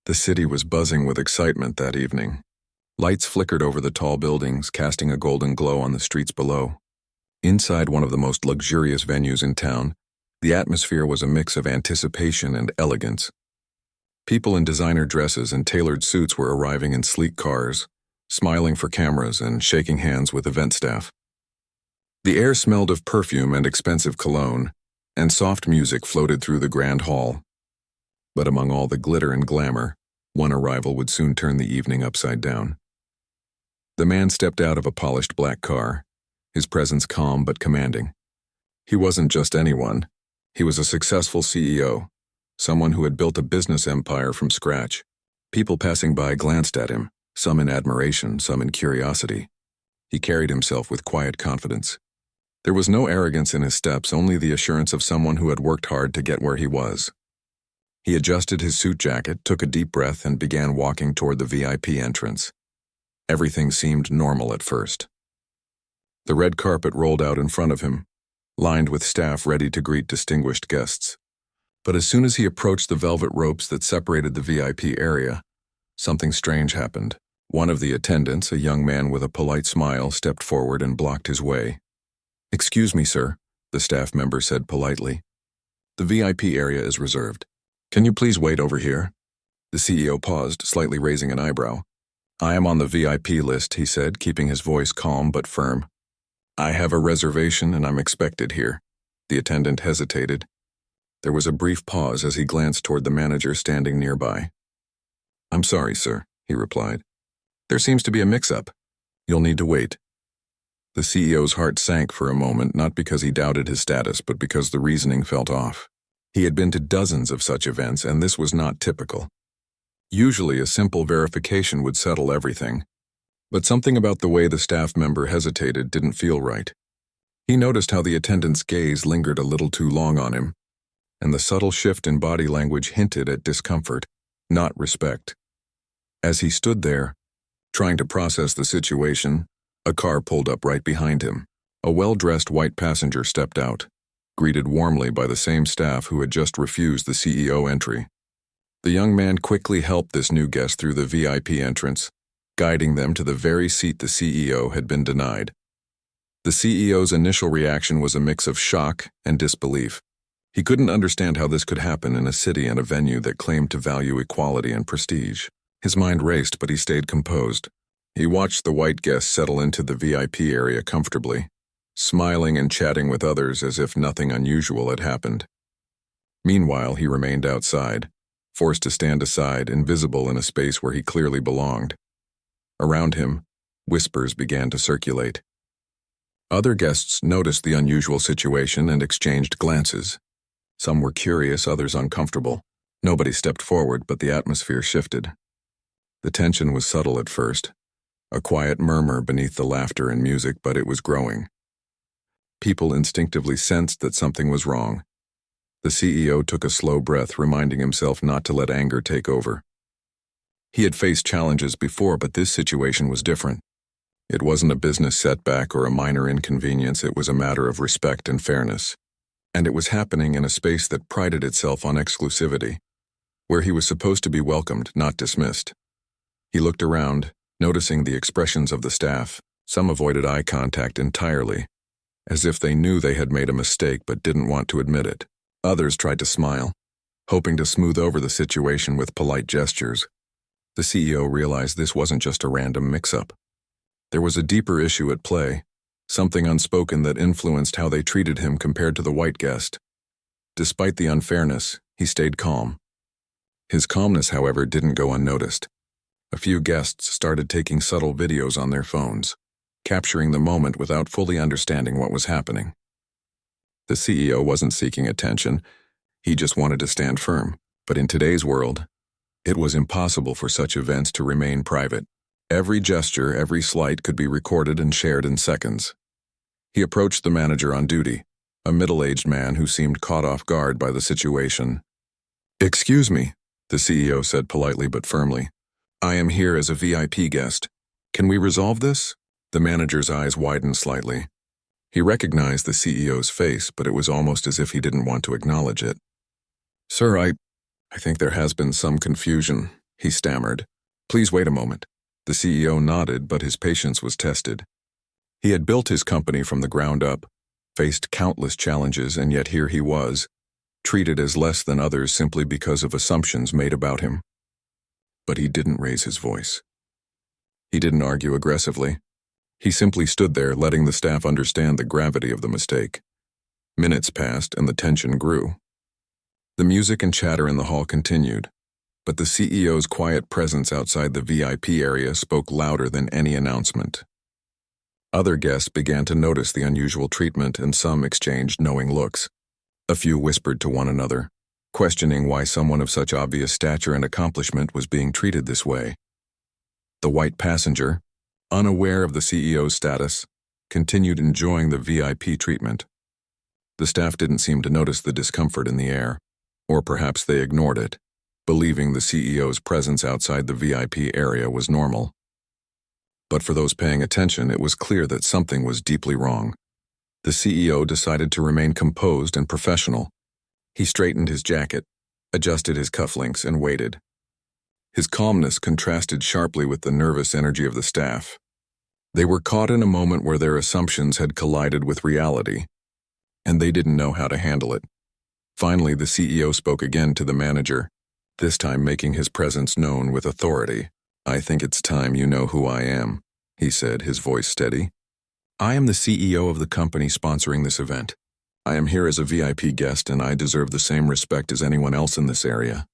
The city was buzzing with excitement that evening. Lights flickered over the tall buildings, casting a golden glow on the streets below. Inside one of the most luxurious venues in town, the atmosphere was a mix of anticipation and elegance. People in designer dresses and tailored suits were arriving in sleek cars, smiling for cameras and shaking hands with event staff. The air smelled of perfume and expensive cologne, and soft music floated through the grand hall. But among all the glitter and glamour, one arrival would soon turn the evening upside down. The man stepped out of a polished black car, his presence calm but commanding. He wasn't just anyone. He was a successful CEO, someone who had built a business empire from scratch. People passing by glanced at him, some in admiration, some in curiosity. He carried himself with quiet confidence. There was no arrogance in his steps, only the assurance of someone who had worked hard to get where he was. He adjusted his suit jacket, took a deep breath, and began walking toward the VIP entrance. Everything seemed normal at first. The red carpet rolled out in front of him, lined with staff ready to greet distinguished guests. But as soon as he approached the velvet ropes that separated the VIP area, something strange happened. One of the attendants, a young man with a polite smile, stepped forward and blocked his way. "Excuse me, sir," the staff member said politely. "The VIP area is reserved. Can you please wait over here?" The CEO paused, slightly raising an eyebrow. "I am on the VIP list," he said, keeping his voice calm but firm. "I have a reservation and I'm expected here." The attendant hesitated. There was a brief pause as he glanced toward the manager standing nearby. "I'm sorry, sir," he replied. "There seems to be a mix-up. You'll need to wait." The CEO's heart sank for a moment, not because he doubted his status, but because the reasoning felt off. He had been to dozens of such events, and this was not typical. Usually, a simple verification would settle everything. But something about the way the staff member hesitated didn't feel right. He noticed how the attendant's gaze lingered a little too long on him, and the subtle shift in body language hinted at discomfort, not respect. As he stood there, trying to process the situation, a car pulled up right behind him. A well-dressed white passenger stepped out, greeted warmly by the same staff who had just refused the CEO entry. The young man quickly helped this new guest through the VIP entrance, guiding them to the very seat the CEO had been denied. The CEO's initial reaction was a mix of shock and disbelief. He couldn't understand how this could happen in a city and a venue that claimed to value equality and prestige. His mind raced, but he stayed composed. He watched the white guest settle into the VIP area comfortably, smiling and chatting with others as if nothing unusual had happened. Meanwhile, he remained outside, forced to stand aside, invisible in a space where he clearly belonged. Around him, whispers began to circulate. Other guests noticed the unusual situation and exchanged glances. Some were curious, others uncomfortable. Nobody stepped forward, but the atmosphere shifted. The tension was subtle at first, a quiet murmur beneath the laughter and music, but it was growing. People instinctively sensed that something was wrong. The CEO took a slow breath, reminding himself not to let anger take over. He had faced challenges before, but this situation was different. It wasn't a business setback or a minor inconvenience, it was a matter of respect and fairness. And it was happening in a space that prided itself on exclusivity, where he was supposed to be welcomed, not dismissed. He looked around, noticing the expressions of the staff. Some avoided eye contact entirely, as if they knew they had made a mistake but didn't want to admit it. Others tried to smile, hoping to smooth over the situation with polite gestures. The CEO realized this wasn't just a random mix-up. There was a deeper issue at play, something unspoken that influenced how they treated him compared to the white guest. Despite the unfairness, he stayed calm. His calmness, however, didn't go unnoticed. A few guests started taking subtle videos on their phones, capturing the moment without fully understanding what was happening. The CEO wasn't seeking attention, he just wanted to stand firm. But in today's world, it was impossible for such events to remain private. Every gesture, every slight could be recorded and shared in seconds. He approached the manager on duty, a middle-aged man who seemed caught off guard by the situation. "Excuse me," the CEO said politely but firmly. "I am here as a VIP guest. Can we resolve this?" The manager's eyes widened slightly. He recognized the CEO's face, but it was almost as if he didn't want to acknowledge it. "Sir, I think there has been some confusion. he stammered. "Please wait a moment." The CEO nodded, but his patience was tested. He had built his company from the ground up, faced countless challenges, and yet here he was, treated as less than others simply because of assumptions made about him. But he didn't raise his voice. He didn't argue aggressively. He simply stood there, letting the staff understand the gravity of the mistake. Minutes passed, and the tension grew. The music and chatter in the hall continued, but the CEO's quiet presence outside the VIP area spoke louder than any announcement. Other guests began to notice the unusual treatment, and some exchanged knowing looks. A few whispered to one another, questioning why someone of such obvious stature and accomplishment was being treated this way. The white passenger, unaware of the CEO's status, continued enjoying the VIP treatment. The staff didn't seem to notice the discomfort in the air, or perhaps they ignored it, believing the CEO's presence outside the VIP area was normal. But for those paying attention, it was clear that something was deeply wrong. The CEO decided to remain composed and professional. He straightened his jacket, adjusted his cufflinks, and waited. His calmness contrasted sharply with the nervous energy of the staff. They were caught in a moment where their assumptions had collided with reality, and they didn't know how to handle it. Finally, the CEO spoke again to the manager, this time making his presence known with authority. "I think it's time you know who I am," he said, his voice steady. "I am the CEO of the company sponsoring this event. I am here as a VIP guest, and I deserve the same respect as anyone else in this area."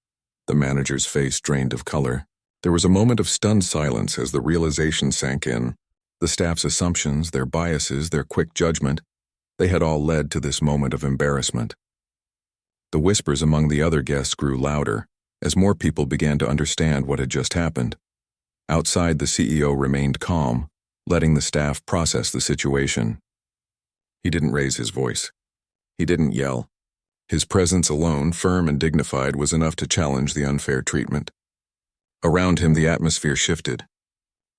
The manager's face drained of color. There was a moment of stunned silence as the realization sank in. The staff's assumptions, their biases, their quick judgment, they had all led to this moment of embarrassment. The whispers among the other guests grew louder as more people began to understand what had just happened. Outside, the CEO remained calm, letting the staff process the situation. He didn't raise his voice. He didn't yell. His presence alone, firm and dignified, was enough to challenge the unfair treatment. Around him, the atmosphere shifted.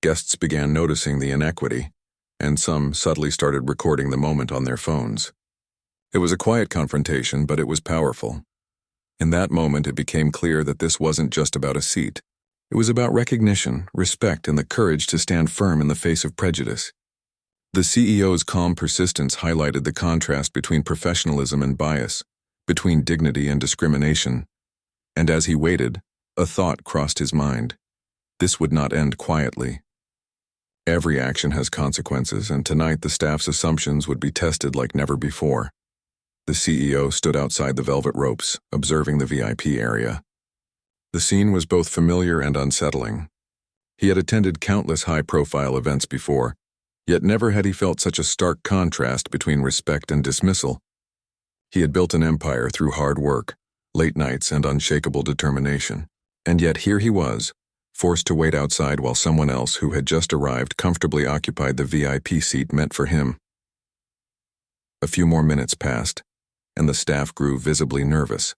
Guests began noticing the inequity, and some subtly started recording the moment on their phones. It was a quiet confrontation, but it was powerful. In that moment, it became clear that this wasn't just about a seat. It was about recognition, respect, and the courage to stand firm in the face of prejudice. The CEO's calm persistence highlighted the contrast between professionalism and bias, between dignity and discrimination. And as he waited, a thought crossed his mind. This would not end quietly. Every action has consequences, and tonight the staff's assumptions would be tested like never before. The CEO stood outside the velvet ropes, observing the VIP area. The scene was both familiar and unsettling. He had attended countless high-profile events before, yet never had he felt such a stark contrast between respect and dismissal. He had built an empire through hard work, late nights, and unshakable determination. And yet here he was, forced to wait outside while someone else who had just arrived comfortably occupied the VIP seat meant for him. A few more minutes passed, and the staff grew visibly nervous.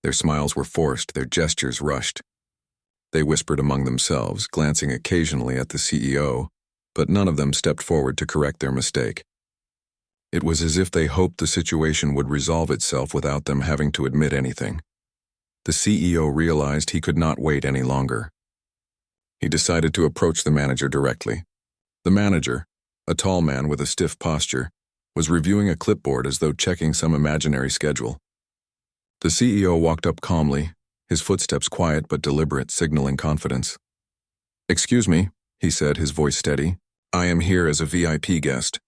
Their smiles were forced, their gestures rushed. They whispered among themselves, glancing occasionally at the CEO, but none of them stepped forward to correct their mistake. It was as if they hoped the situation would resolve itself without them having to admit anything. The CEO realized he could not wait any longer. He decided to approach the manager directly. The manager, a tall man with a stiff posture, was reviewing a clipboard as though checking some imaginary schedule. The CEO walked up calmly, his footsteps quiet but deliberate, signaling confidence. "Excuse me," he said, his voice steady. "I am here as a VIP guest.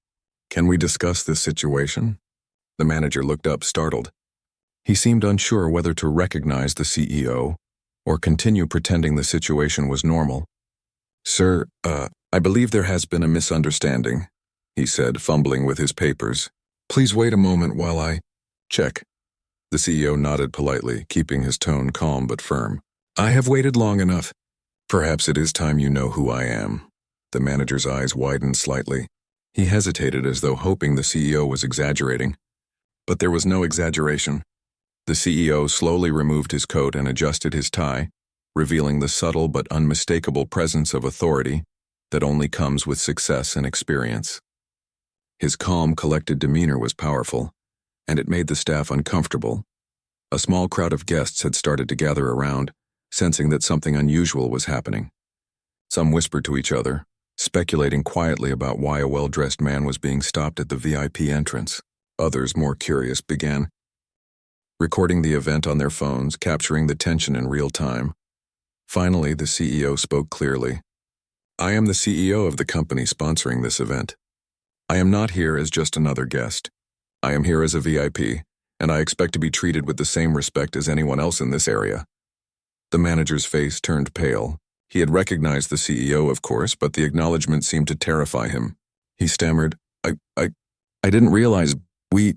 Can we discuss this situation?" The manager looked up, startled. He seemed unsure whether to recognize the CEO or continue pretending the situation was normal. "Sir, I believe there has been a misunderstanding," he said, fumbling with his papers. "Please wait a moment while I check." The CEO nodded politely, keeping his tone calm but firm. "I have waited long enough. Perhaps it is time you know who I am." The manager's eyes widened slightly. He hesitated as though hoping the CEO was exaggerating. But there was no exaggeration. The CEO slowly removed his coat and adjusted his tie, revealing the subtle but unmistakable presence of authority that only comes with success and experience. His calm, collected demeanor was powerful, and it made the staff uncomfortable. A small crowd of guests had started to gather around, sensing that something unusual was happening. Some whispered to each other, speculating quietly about why a well-dressed man was being stopped at the VIP entrance. Others, more curious, began recording the event on their phones, capturing the tension in real time. Finally, the CEO spoke clearly. "I am the CEO of the company sponsoring this event. I am not here as just another guest. I am here as a VIP, and I expect to be treated with the same respect as anyone else in this area." The manager's face turned pale. He had recognized the CEO, of course, but the acknowledgement seemed to terrify him. He stammered, I didn't realize we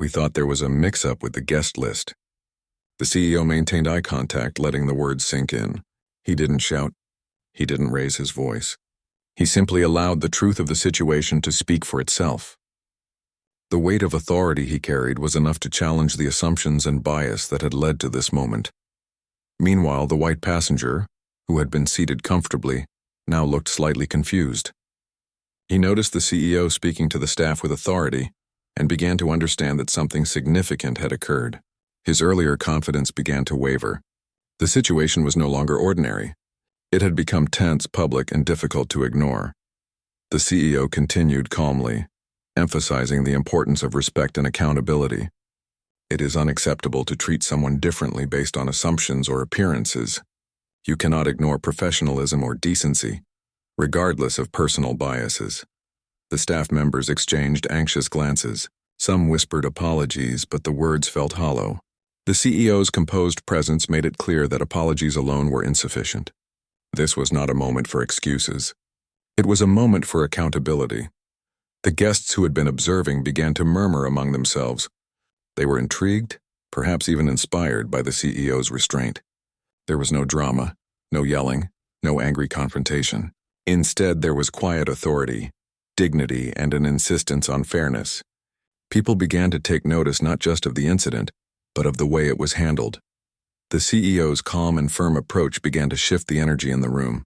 thought there was a mix-up with the guest list." The CEO maintained eye contact, letting the words sink in. He didn't shout. He didn't raise his voice. He simply allowed the truth of the situation to speak for itself. The weight of authority he carried was enough to challenge the assumptions and bias that had led to this moment. Meanwhile, the white passenger, who had been seated comfortably, now looked slightly confused. He noticed the CEO speaking to the staff with authority and began to understand that something significant had occurred. His earlier confidence began to waver. The situation was no longer ordinary. It had become tense, public, and difficult to ignore. The CEO continued calmly, emphasizing the importance of respect and accountability. "It is unacceptable to treat someone differently based on assumptions or appearances. You cannot ignore professionalism or decency, regardless of personal biases." The staff members exchanged anxious glances. Some whispered apologies, but the words felt hollow. The CEO's composed presence made it clear that apologies alone were insufficient. This was not a moment for excuses. It was a moment for accountability. The guests who had been observing began to murmur among themselves. They were intrigued, perhaps even inspired by the CEO's restraint. There was no drama, no yelling, no angry confrontation. Instead, there was quiet authority, dignity, and an insistence on fairness. People began to take notice not just of the incident, but of the way it was handled. The CEO's calm and firm approach began to shift the energy in the room.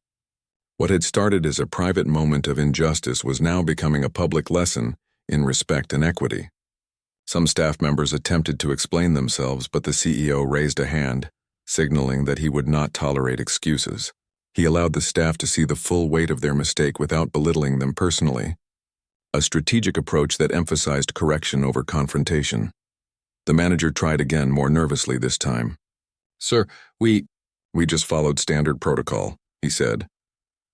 What had started as a private moment of injustice was now becoming a public lesson in respect and equity. Some staff members attempted to explain themselves, but the CEO raised a hand, signaling that he would not tolerate excuses. He allowed the staff to see the full weight of their mistake without belittling them personally. A strategic approach that emphasized correction over confrontation. The manager tried again, more nervously this time. "Sir, we just followed standard protocol," he said.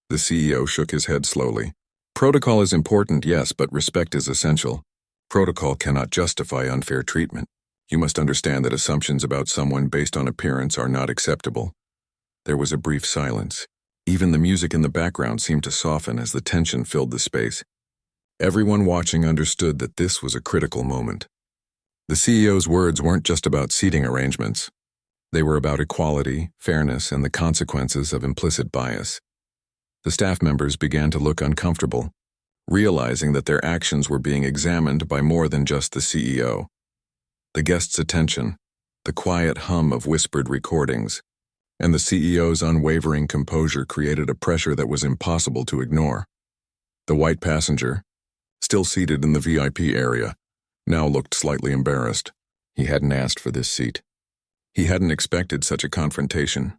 The CEO shook his head slowly. "Protocol is important, yes, but respect is essential. Protocol cannot justify unfair treatment. You must understand that assumptions about someone based on appearance are not acceptable." There was a brief silence. Even the music in the background seemed to soften as the tension filled the space. Everyone watching understood that this was a critical moment. The CEO's words weren't just about seating arrangements. They were about equality, fairness, and the consequences of implicit bias. The staff members began to look uncomfortable, realizing that their actions were being examined by more than just the CEO. The guests' attention, the quiet hum of whispered recordings, and the CEO's unwavering composure created a pressure that was impossible to ignore. The white passenger, still seated in the VIP area, now looked slightly embarrassed. He hadn't asked for this seat. He hadn't expected such a confrontation,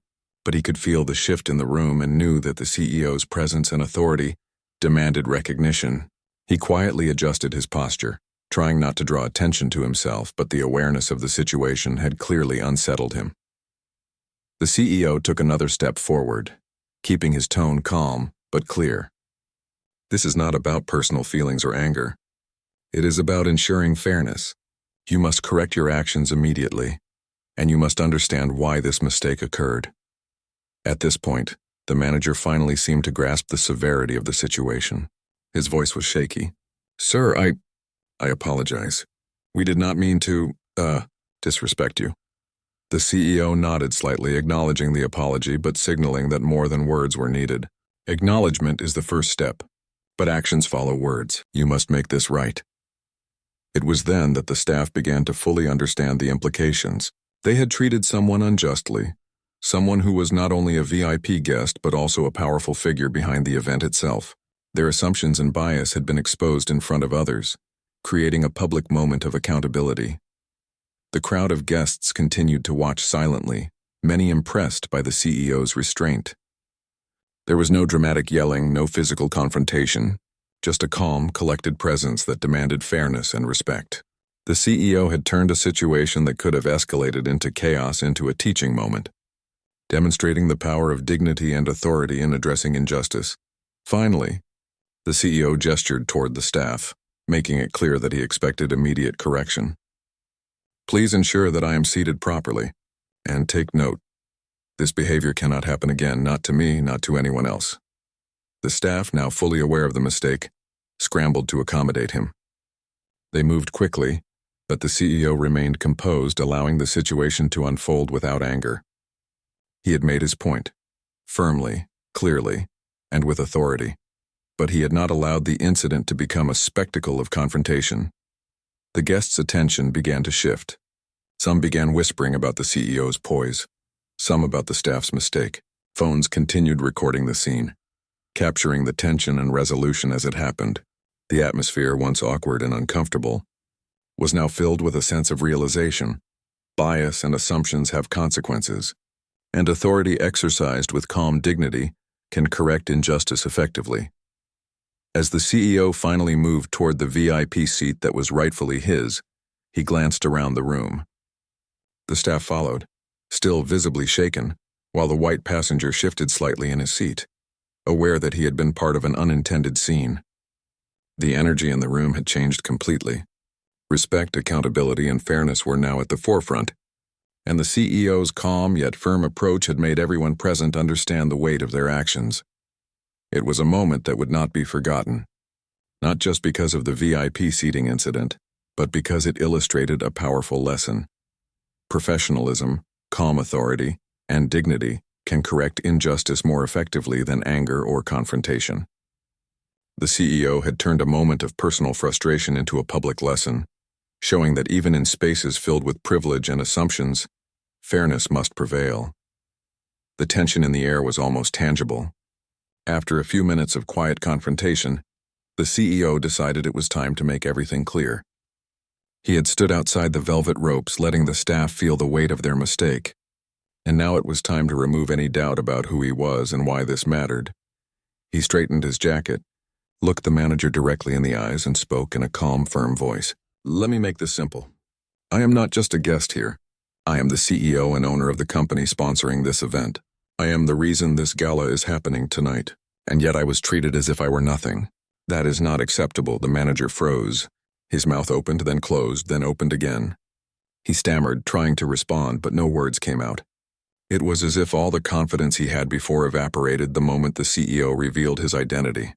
but he could feel the shift in the room and knew that the CEO's presence and authority demanded recognition. He quietly adjusted his posture, trying not to draw attention to himself, but the awareness of the situation had clearly unsettled him. The CEO took another step forward, keeping his tone calm but clear. "This is not about personal feelings or anger. It is about ensuring fairness. You must correct your actions immediately, and you must understand why this mistake occurred." At this point, the manager finally seemed to grasp the severity of the situation. His voice was shaky. "Sir, I apologize. We did not mean to, disrespect you." The CEO nodded slightly, acknowledging the apology but signaling that more than words were needed. Acknowledgement is the first step, but actions follow words. You must make this right. It was then that the staff began to fully understand the implications. They had treated someone unjustly, someone who was not only a VIP guest but also a powerful figure behind the event itself. Their assumptions and bias had been exposed in front of others, creating a public moment of accountability. The crowd of guests continued to watch silently, many impressed by the CEO's restraint. There was no dramatic yelling, no physical confrontation, just a calm, collected presence that demanded fairness and respect. The CEO had turned a situation that could have escalated into chaos into a teaching moment, demonstrating the power of dignity and authority in addressing injustice. Finally, the CEO gestured toward the staff, making it clear that he expected immediate correction. "Please ensure that I am seated properly, and take note. This behavior cannot happen again, not to me, not to anyone else." The staff, now fully aware of the mistake, scrambled to accommodate him. They moved quickly, but the CEO remained composed, allowing the situation to unfold without anger. He had made his point, firmly, clearly, and with authority, but he had not allowed the incident to become a spectacle of confrontation. The guests' attention began to shift. Some began whispering about the CEO's poise, some about the staff's mistake. Phones continued recording the scene, capturing the tension and resolution as it happened. The atmosphere, once awkward and uncomfortable, was now filled with a sense of realization. Bias and assumptions have consequences, and authority exercised with calm dignity can correct injustice effectively. As the CEO finally moved toward the VIP seat that was rightfully his, he glanced around the room. The staff followed, still visibly shaken, while the white passenger shifted slightly in his seat, aware that he had been part of an unintended scene. The energy in the room had changed completely. Respect, accountability, and fairness were now at the forefront, and the CEO's calm yet firm approach had made everyone present understand the weight of their actions. It was a moment that would not be forgotten, not just because of the VIP seating incident, but because it illustrated a powerful lesson. Professionalism, calm authority, and dignity can correct injustice more effectively than anger or confrontation. The CEO had turned a moment of personal frustration into a public lesson, showing that even in spaces filled with privilege and assumptions, fairness must prevail. The tension in the air was almost tangible. After a few minutes of quiet confrontation, the CEO decided it was time to make everything clear. He had stood outside the velvet ropes, letting the staff feel the weight of their mistake, and now it was time to remove any doubt about who he was and why this mattered. He straightened his jacket, looked the manager directly in the eyes, and spoke in a calm, firm voice. "Let me make this simple. I am not just a guest here. I am the CEO and owner of the company sponsoring this event. I am the reason this gala is happening tonight, and yet I was treated as if I were nothing. That is not acceptable." The manager froze. His mouth opened, then closed, then opened again. He stammered, trying to respond, but no words came out. It was as if all the confidence he had before evaporated the moment the CEO revealed his identity.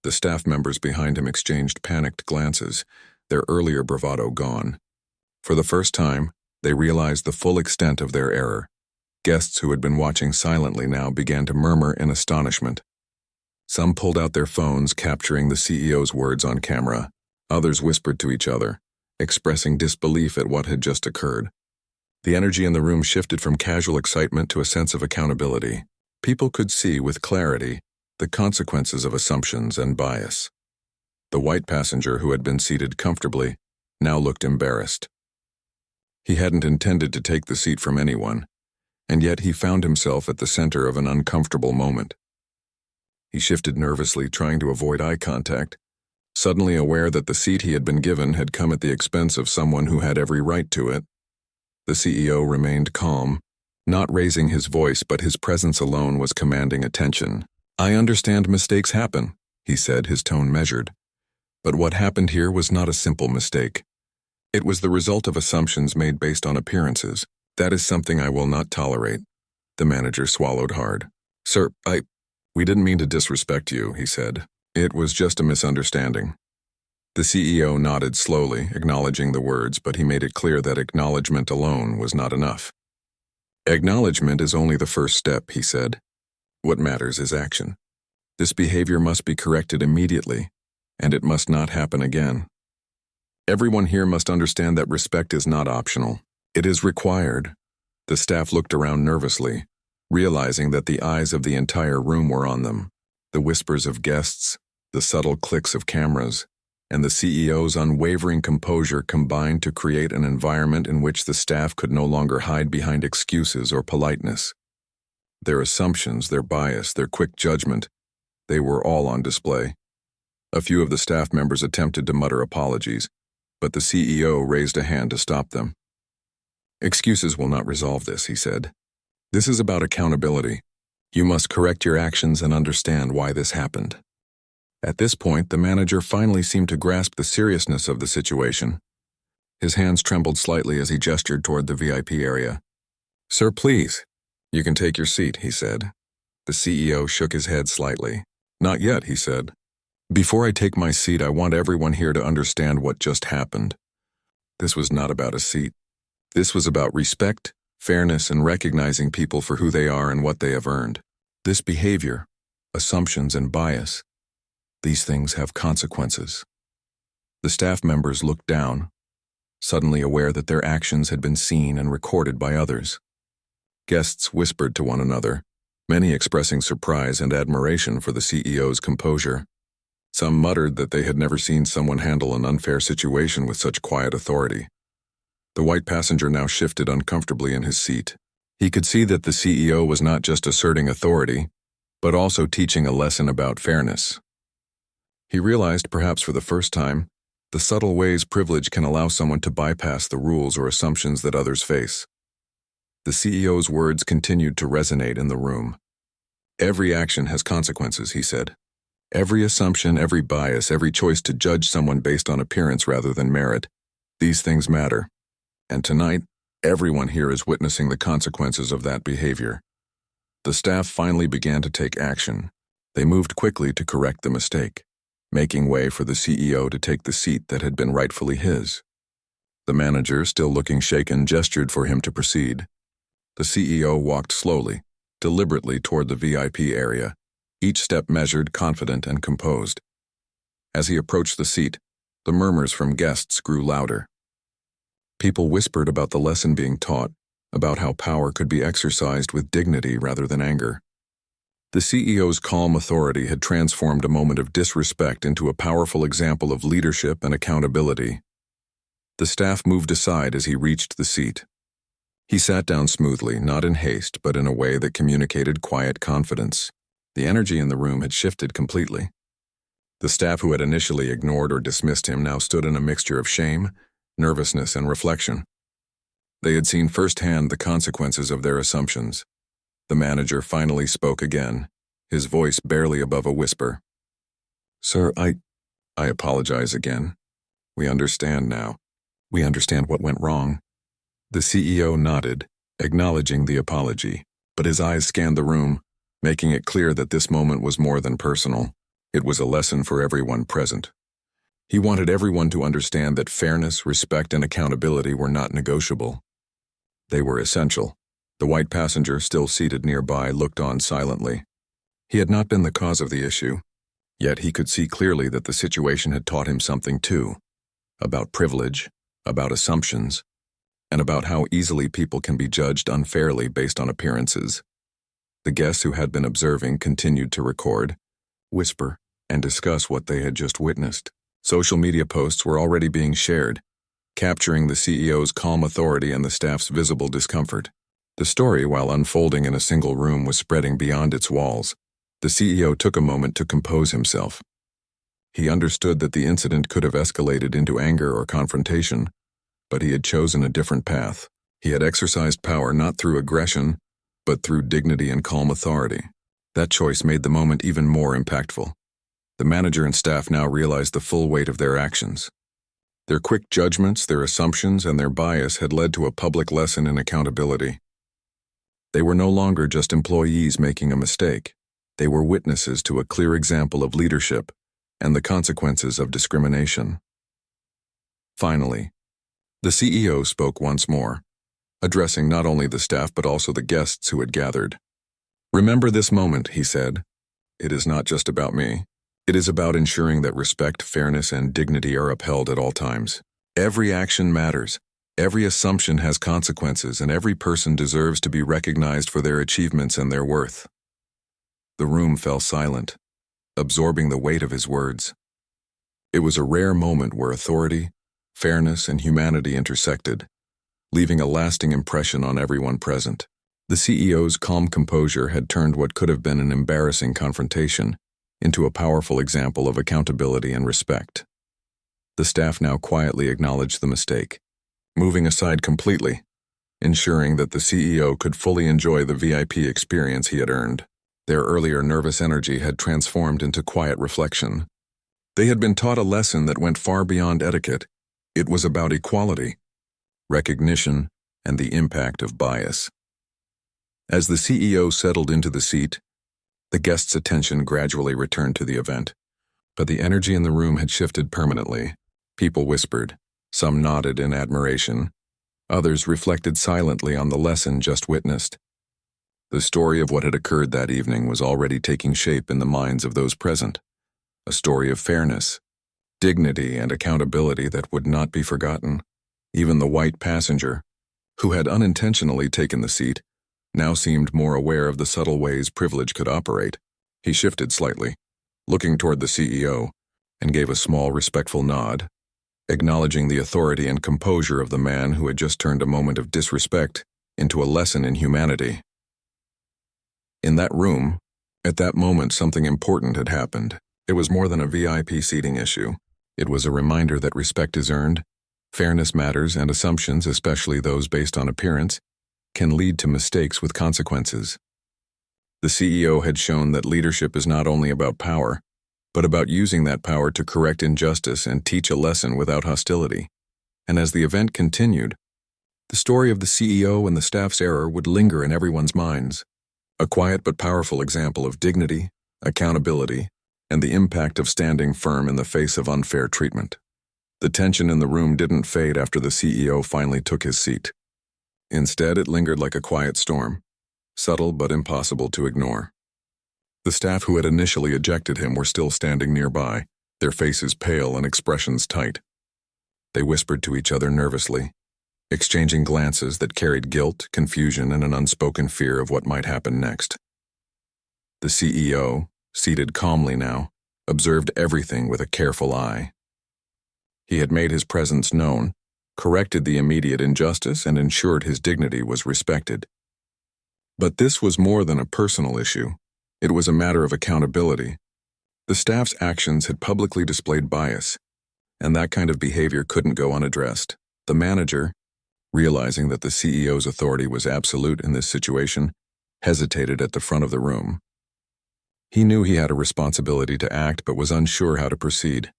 The staff members behind him exchanged panicked glances, their earlier bravado gone. For the first time, they realized the full extent of their error. Guests who had been watching silently now began to murmur in astonishment. Some pulled out their phones, capturing the CEO's words on camera. Others whispered to each other, expressing disbelief at what had just occurred. The energy in the room shifted from casual excitement to a sense of accountability. People could see with clarity the consequences of assumptions and bias. The white passenger, who had been seated comfortably, now looked embarrassed. He hadn't intended to take the seat from anyone, and yet he found himself at the center of an uncomfortable moment. He shifted nervously, trying to avoid eye contact, suddenly aware that the seat he had been given had come at the expense of someone who had every right to it. The CEO remained calm, not raising his voice, but his presence alone was commanding attention. "I understand mistakes happen," he said, his tone measured. "But what happened here was not a simple mistake. It was the result of assumptions made based on appearances. That is something I will not tolerate." The manager swallowed hard. "Sir, we didn't mean to disrespect you," he said. "It was just a misunderstanding." The CEO nodded slowly, acknowledging the words, but he made it clear that acknowledgement alone was not enough. "Acknowledgement is only the first step," he said. "What matters is action. This behavior must be corrected immediately, and it must not happen again. Everyone here must understand that respect is not optional. It is required." The staff looked around nervously, realizing that the eyes of the entire room were on them. The whispers of guests, the subtle clicks of cameras, and the CEO's unwavering composure combined to create an environment in which the staff could no longer hide behind excuses or politeness. Their assumptions, their bias, their quick judgment, they were all on display. A few of the staff members attempted to mutter apologies, but the CEO raised a hand to stop them. "Excuses will not resolve this," he said. "This is about accountability. You must correct your actions and understand why this happened." At this point, the manager finally seemed to grasp the seriousness of the situation. His hands trembled slightly as he gestured toward the VIP area. "Sir, please. You can take your seat," he said. The CEO shook his head slightly. "Not yet," he said. "Before I take my seat, I want everyone here to understand what just happened. This was not about a seat. This was about respect, fairness, and recognizing people for who they are and what they have earned. This behavior, assumptions, and bias, these things have consequences." The staff members looked down, suddenly aware that their actions had been seen and recorded by others. Guests whispered to one another, many expressing surprise and admiration for the CEO's composure. Some muttered that they had never seen someone handle an unfair situation with such quiet authority. The white passenger now shifted uncomfortably in his seat. He could see that the CEO was not just asserting authority, but also teaching a lesson about fairness. He realized, perhaps for the first time, the subtle ways privilege can allow someone to bypass the rules or assumptions that others face. The CEO's words continued to resonate in the room. "Every action has consequences," he said. "Every assumption, every bias, every choice to judge someone based on appearance rather than merit, these things matter. And tonight, everyone here is witnessing the consequences of that behavior." The staff finally began to take action. They moved quickly to correct the mistake, making way for the CEO to take the seat that had been rightfully his. The manager, still looking shaken, gestured for him to proceed. The CEO walked slowly, deliberately toward the VIP area, each step measured, confident, and composed. As he approached the seat, the murmurs from guests grew louder. People whispered about the lesson being taught, about how power could be exercised with dignity rather than anger. The CEO's calm authority had transformed a moment of disrespect into a powerful example of leadership and accountability. The staff moved aside as he reached the seat. He sat down smoothly, not in haste, but in a way that communicated quiet confidence. The energy in the room had shifted completely. The staff who had initially ignored or dismissed him now stood in a mixture of shame, nervousness, and reflection. They had seen firsthand the consequences of their assumptions. The manager finally spoke again, his voice barely above a whisper. "Sir, I apologize again. We understand now. We understand what went wrong." The CEO nodded, acknowledging the apology, but his eyes scanned the room, making it clear that this moment was more than personal. It was a lesson for everyone present. He wanted everyone to understand that fairness, respect, and accountability were not negotiable. They were essential. The white passenger, still seated nearby, looked on silently. He had not been the cause of the issue, yet he could see clearly that the situation had taught him something too, about privilege, about assumptions, and about how easily people can be judged unfairly based on appearances. The guests who had been observing continued to record, whisper, and discuss what they had just witnessed. Social media posts were already being shared, capturing the CEO's calm authority and the staff's visible discomfort. The story, while unfolding in a single room, was spreading beyond its walls. The CEO took a moment to compose himself. He understood that the incident could have escalated into anger or confrontation, but he had chosen a different path. He had exercised power not through aggression, but through dignity and calm authority. That choice made the moment even more impactful. The manager and staff now realized the full weight of their actions. Their quick judgments, their assumptions, and their bias had led to a public lesson in accountability. They were no longer just employees making a mistake. They were witnesses to a clear example of leadership and the consequences of discrimination. Finally, the CEO spoke once more, addressing not only the staff but also the guests who had gathered. "Remember this moment," he said. "It is not just about me. It is about ensuring that respect, fairness, and dignity are upheld at all times. Every action matters. Every assumption has consequences, and every person deserves to be recognized for their achievements and their worth." The room fell silent, absorbing the weight of his words. It was a rare moment where authority, fairness, and humanity intersected, leaving a lasting impression on everyone present. The CEO's calm composure had turned what could have been an embarrassing confrontation into a powerful example of accountability and respect. The staff now quietly acknowledged the mistake, moving aside completely, ensuring that the CEO could fully enjoy the VIP experience he had earned. Their earlier nervous energy had transformed into quiet reflection. They had been taught a lesson that went far beyond etiquette. It was about equality, recognition, and the impact of bias. As the CEO settled into the seat, the guests' attention gradually returned to the event. But the energy in the room had shifted permanently. People whispered, some nodded in admiration, others reflected silently on the lesson just witnessed. The story of what had occurred that evening was already taking shape in the minds of those present, a story of fairness, dignity, and accountability that would not be forgotten. Even the white passenger, who had unintentionally taken the seat, now seemed more aware of the subtle ways privilege could operate. He shifted slightly, looking toward the CEO, and gave a small, respectful nod, acknowledging the authority and composure of the man who had just turned a moment of disrespect into a lesson in humanity. In that room, at that moment, something important had happened. It was more than a VIP seating issue. It was a reminder that respect is earned, fairness matters, and assumptions, especially those based on appearance, can lead to mistakes with consequences. The CEO had shown that leadership is not only about power, but about using that power to correct injustice and teach a lesson without hostility. And as the event continued, the story of the CEO and the staff's error would linger in everyone's minds, a quiet but powerful example of dignity, accountability, and the impact of standing firm in the face of unfair treatment. The tension in the room didn't fade after the CEO finally took his seat. Instead, it lingered like a quiet storm, subtle but impossible to ignore. The staff who had initially ejected him were still standing nearby, their faces pale and expressions tight. They whispered to each other nervously, exchanging glances that carried guilt, confusion, and an unspoken fear of what might happen next. The CEO, seated calmly now, observed everything with a careful eye. He had made his presence known, corrected the immediate injustice, and ensured his dignity was respected. But this was more than a personal issue. It was a matter of accountability. The staff's actions had publicly displayed bias, and that kind of behavior couldn't go unaddressed. The manager, realizing that the CEO's authority was absolute in this situation, hesitated at the front of the room. He knew he had a responsibility to act but was unsure how to proceed.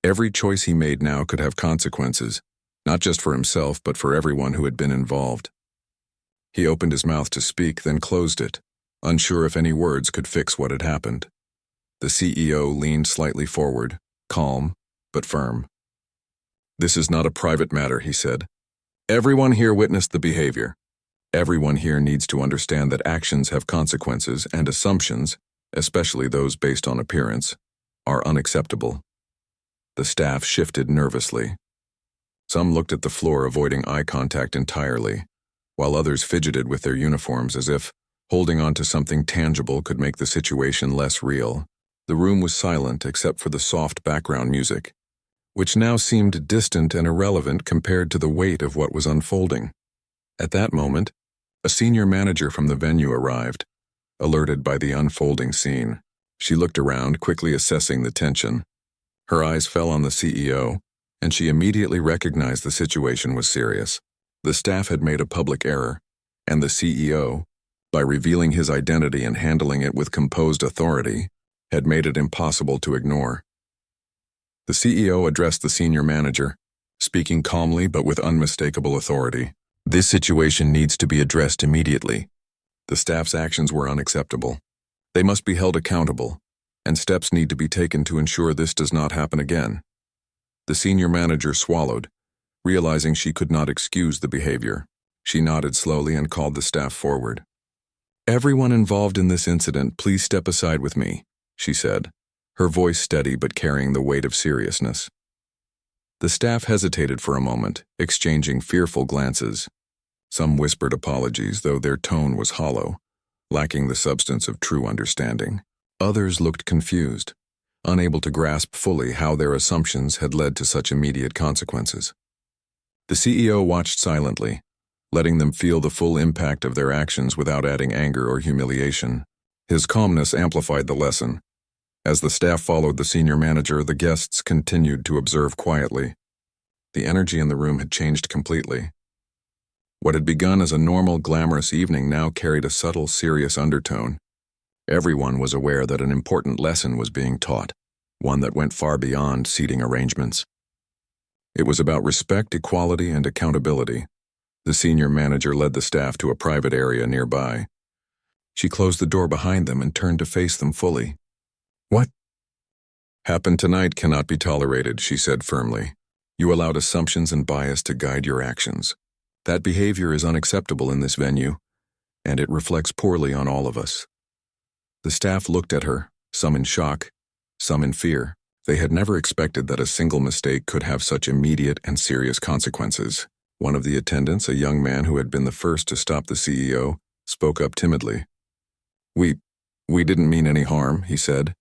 Every choice he made now could have consequences, not just for himself but for everyone who had been involved. He opened his mouth to speak, then closed it, unsure if any words could fix what had happened. The CEO leaned slightly forward, calm but firm. "This is not a private matter," he said. "Everyone here witnessed the behavior. Everyone here needs to understand that actions have consequences, and assumptions, especially those based on appearance, are unacceptable." The staff shifted nervously. Some looked at the floor, avoiding eye contact entirely, while others fidgeted with their uniforms as if holding on to something tangible could make the situation less real. The room was silent except for the soft background music, which now seemed distant and irrelevant compared to the weight of what was unfolding. At that moment, a senior manager from the venue arrived, alerted by the unfolding scene. She looked around, quickly assessing the tension. Her eyes fell on the CEO, and she immediately recognized the situation was serious. The staff had made a public error, and the CEO, by revealing his identity and handling it with composed authority, had made it impossible to ignore. The CEO addressed the senior manager, speaking calmly but with unmistakable authority. "This situation needs to be addressed immediately. The staff's actions were unacceptable. They must be held accountable, and steps need to be taken to ensure this does not happen again." The senior manager swallowed, realizing she could not excuse the behavior. She nodded slowly and called the staff forward. "Everyone involved in this incident, please step aside with me," she said, her voice steady but carrying the weight of seriousness. The staff hesitated for a moment, exchanging fearful glances. Some whispered apologies, though their tone was hollow, lacking the substance of true understanding. Others looked confused, unable to grasp fully how their assumptions had led to such immediate consequences. The CEO watched silently, letting them feel the full impact of their actions without adding anger or humiliation. His calmness amplified the lesson. As the staff followed the senior manager, the guests continued to observe quietly. The energy in the room had changed completely. What had begun as a normal, glamorous evening now carried a subtle, serious undertone. Everyone was aware that an important lesson was being taught, one that went far beyond seating arrangements. It was about respect, equality, and accountability. The senior manager led the staff to a private area nearby. She closed the door behind them and turned to face them fully. "What happened tonight cannot be tolerated," she said firmly. "You allowed assumptions and bias to guide your actions. That behavior is unacceptable in this venue, and it reflects poorly on all of us." The staff looked at her, some in shock, some in fear. They had never expected that a single mistake could have such immediate and serious consequences. One of the attendants, a young man who had been the first to stop the CEO, spoke up timidly. We didn't mean any harm," he said.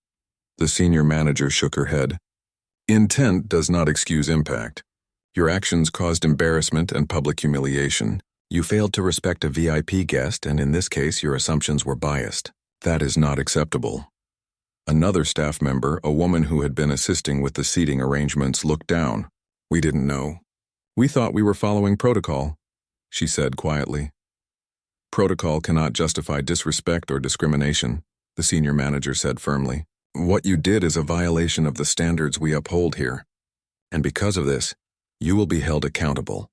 The senior manager shook her head. "Intent does not excuse impact. Your actions caused embarrassment and public humiliation. You failed to respect a VIP guest, and in this case your assumptions were biased. That is not acceptable." Another staff member, a woman who had been assisting with the seating arrangements, looked down. "We didn't know. We thought we were following protocol," she said quietly. "Protocol cannot justify disrespect or discrimination," the senior manager said firmly. "What you did is a violation of the standards we uphold here. And because of this, you will be held accountable."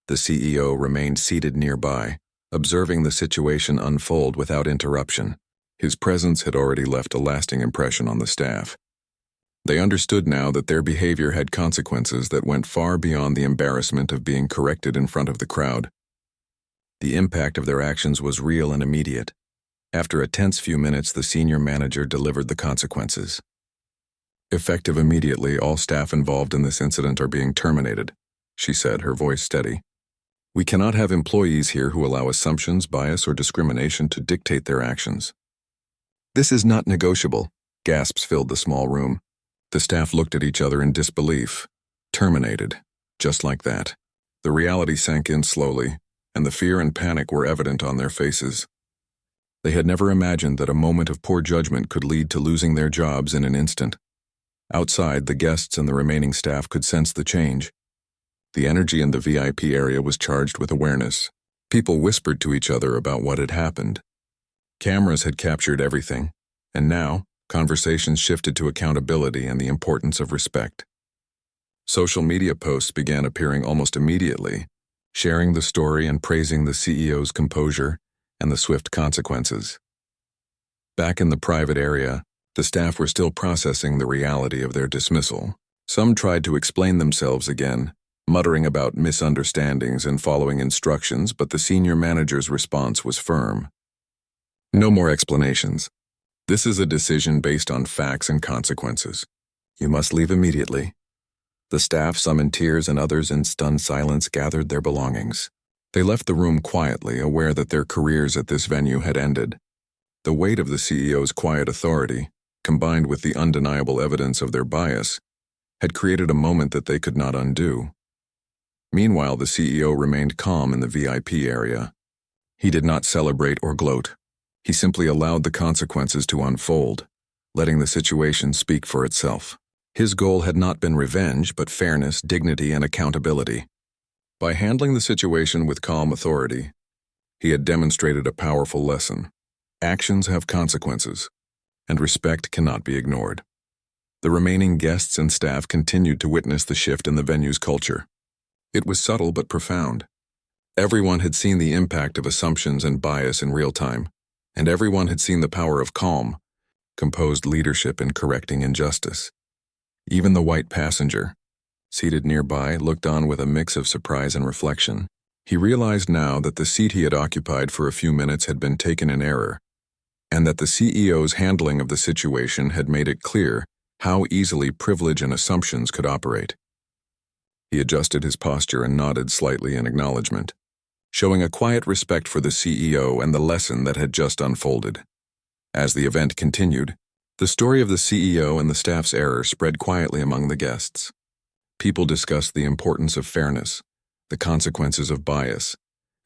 The CEO remained seated nearby, observing the situation unfold without interruption. His presence had already left a lasting impression on the staff. They understood now that their behavior had consequences that went far beyond the embarrassment of being corrected in front of the crowd. The impact of their actions was real and immediate. After a tense few minutes, the senior manager delivered the consequences. "Effective immediately, all staff involved in this incident are being terminated," she said, her voice steady. "We cannot have employees here who allow assumptions, bias, or discrimination to dictate their actions." "This is not negotiable," gasps filled the small room. The staff looked at each other in disbelief. Terminated. Just like that. The reality sank in slowly, and the fear and panic were evident on their faces. They had never imagined that a moment of poor judgment could lead to losing their jobs in an instant. Outside, the guests and the remaining staff could sense the change. The energy in the VIP area was charged with awareness. People whispered to each other about what had happened. Cameras had captured everything, and now, conversations shifted to accountability and the importance of respect. Social media posts began appearing almost immediately, sharing the story and praising the CEO's composure and the swift consequences. Back in the private area, the staff were still processing the reality of their dismissal. Some tried to explain themselves again, muttering about misunderstandings and following instructions, but the senior manager's response was firm. "No more explanations. This is a decision based on facts and consequences. You must leave immediately." The staff, some in tears and others in stunned silence, gathered their belongings. They left the room quietly, aware that their careers at this venue had ended. The weight of the CEO's quiet authority, combined with the undeniable evidence of their bias, had created a moment that they could not undo. Meanwhile, the CEO remained calm in the VIP area. He did not celebrate or gloat. He simply allowed the consequences to unfold, letting the situation speak for itself. His goal had not been revenge, but fairness, dignity, and accountability. By handling the situation with calm authority, he had demonstrated a powerful lesson. Actions have consequences, and respect cannot be ignored. The remaining guests and staff continued to witness the shift in the venue's culture. It was subtle but profound. Everyone had seen the impact of assumptions and bias in real time, and everyone had seen the power of calm, composed leadership in correcting injustice. Even the white passenger, seated nearby, looked on with a mix of surprise and reflection. He realized now that the seat he had occupied for a few minutes had been taken in error, and that the CEO's handling of the situation had made it clear how easily privilege and assumptions could operate. He adjusted his posture and nodded slightly in acknowledgement, showing a quiet respect for the CEO and the lesson that had just unfolded. As the event continued, The story of the CEO and the staff's error spread quietly among the guests. People discussed the importance of fairness, the consequences of bias,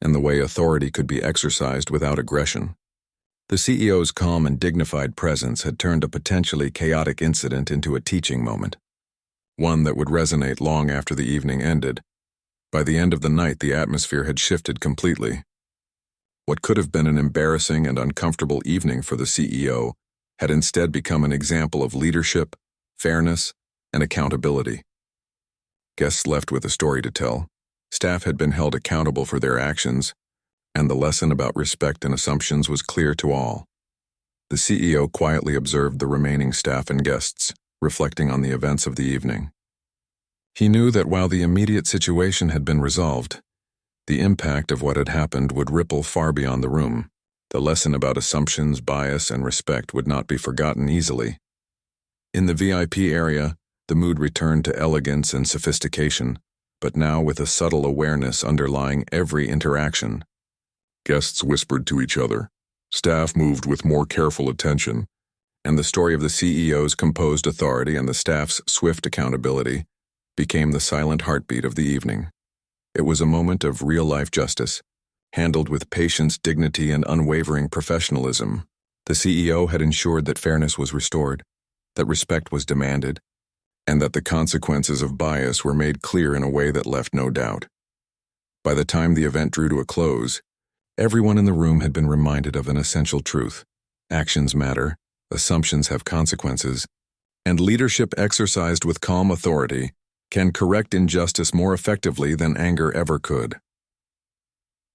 and the way authority could be exercised without aggression. The CEO's calm and dignified presence had turned a potentially chaotic incident into a teaching moment, one that would resonate long after the evening ended. By the end of the night, the atmosphere had shifted completely. What could have been an embarrassing and uncomfortable evening for the CEO had instead become an example of leadership, fairness, and accountability. Guests left with a story to tell. Staff had been held accountable for their actions, and the lesson about respect and assumptions was clear to all. The CEO quietly observed the remaining staff and guests, reflecting on the events of the evening. He knew that while the immediate situation had been resolved, the impact of what had happened would ripple far beyond the room. The lesson about assumptions, bias, and respect would not be forgotten easily. In the VIP area, the mood returned to elegance and sophistication, but now with a subtle awareness underlying every interaction. Guests whispered to each other, staff moved with more careful attention, and the story of the CEO's composed authority and the staff's swift accountability became the silent heartbeat of the evening. It was a moment of real-life justice, handled with patience, dignity, and unwavering professionalism. The CEO had ensured that fairness was restored, that respect was demanded, and that the consequences of bias were made clear in a way that left no doubt. By the time the event drew to a close, everyone in the room had been reminded of an essential truth. Actions matter, assumptions have consequences, and leadership exercised with calm authority can correct injustice more effectively than anger ever could.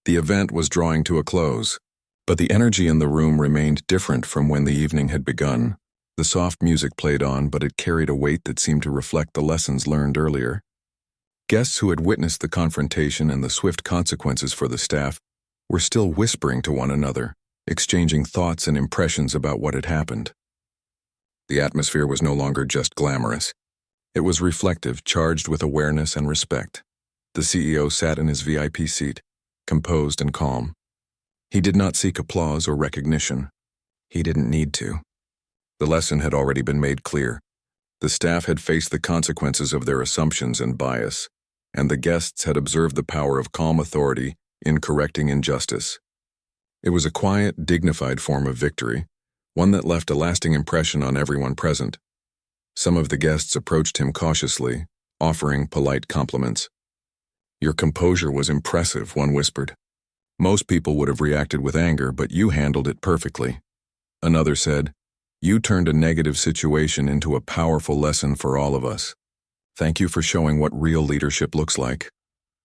The event was drawing to a close, but the energy in the room remained different from when the evening had begun. The soft music played on, but it carried a weight that seemed to reflect the lessons learned earlier. Guests who had witnessed the confrontation and the swift consequences for the staff were still whispering to one another, exchanging thoughts and impressions about what had happened. The atmosphere was no longer just glamorous. It was reflective, charged with awareness and respect. The CEO sat in his VIP seat, composed and calm. He did not seek applause or recognition. He didn't need to. The lesson had already been made clear. The staff had faced the consequences of their assumptions and bias, and the guests had observed the power of calm authority in correcting injustice. It was a quiet, dignified form of victory, one that left a lasting impression on everyone present. Some of the guests approached him cautiously, offering polite compliments. "Your composure was impressive," one whispered. "Most people would have reacted with anger, but you handled it perfectly." Another said, "You turned a negative situation into a powerful lesson for all of us. Thank you for showing what real leadership looks like."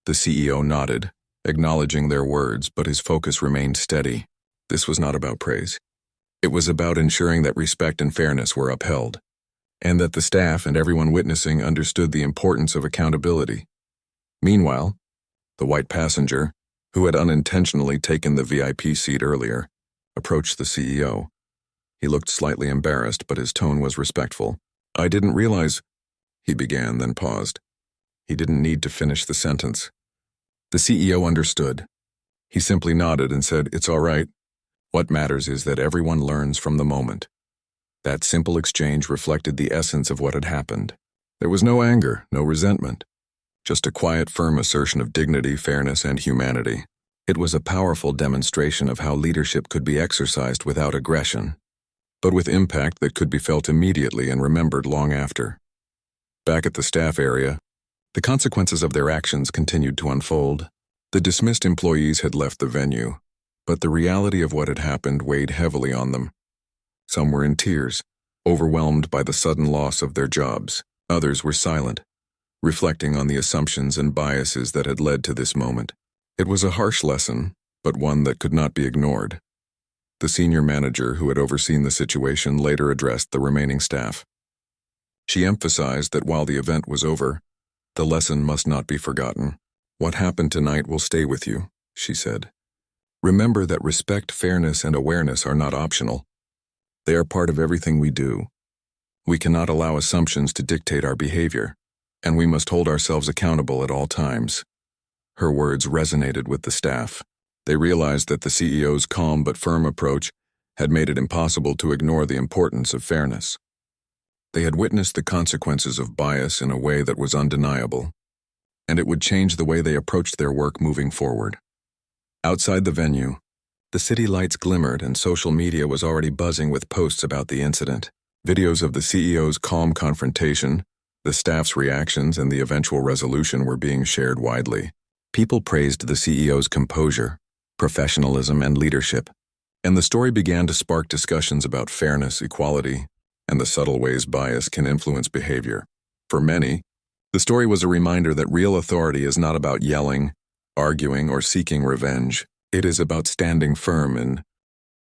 The CEO nodded, acknowledging their words, but his focus remained steady. This was not about praise. It was about ensuring that respect and fairness were upheld, and that the staff and everyone witnessing understood the importance of accountability. Meanwhile, the white passenger, who had unintentionally taken the VIP seat earlier, approached the CEO. He looked slightly embarrassed, but his tone was respectful. "I didn't realize," he began, then paused. He didn't need to finish the sentence. The CEO understood. He simply nodded and said, "It's all right. What matters is that everyone learns from the moment." That simple exchange reflected the essence of what had happened. There was no anger, no resentment, just a quiet, firm assertion of dignity, fairness, and humanity. It was a powerful demonstration of how leadership could be exercised without aggression, but with impact that could be felt immediately and remembered long after. Back at the staff area, the consequences of their actions continued to unfold. The dismissed employees had left the venue, but the reality of what had happened weighed heavily on them. Some were in tears, overwhelmed by the sudden loss of their jobs. Others were silent, reflecting on the assumptions and biases that had led to this moment. It was a harsh lesson, but one that could not be ignored. The senior manager who had overseen the situation later addressed the remaining staff. She emphasized that while the event was over, the lesson must not be forgotten. "What happened tonight will stay with you," she said. "Remember that respect, fairness, and awareness are not optional. They are part of everything we do. We cannot allow assumptions to dictate our behavior, and we must hold ourselves accountable at all times." Her words resonated with the staff. They realized that the CEO's calm but firm approach had made it impossible to ignore the importance of fairness. They had witnessed the consequences of bias in a way that was undeniable, and it would change the way they approached their work moving forward. Outside the venue, the city lights glimmered and social media was already buzzing with posts about the incident. Videos of the CEO's calm confrontation, the staff's reactions, and the eventual resolution were being shared widely. People praised the CEO's composure, professionalism, and leadership, and the story began to spark discussions about fairness, equality, and the subtle ways bias can influence behavior. For many, the story was a reminder that real authority is not about yelling, arguing, or seeking revenge. It is about standing firm in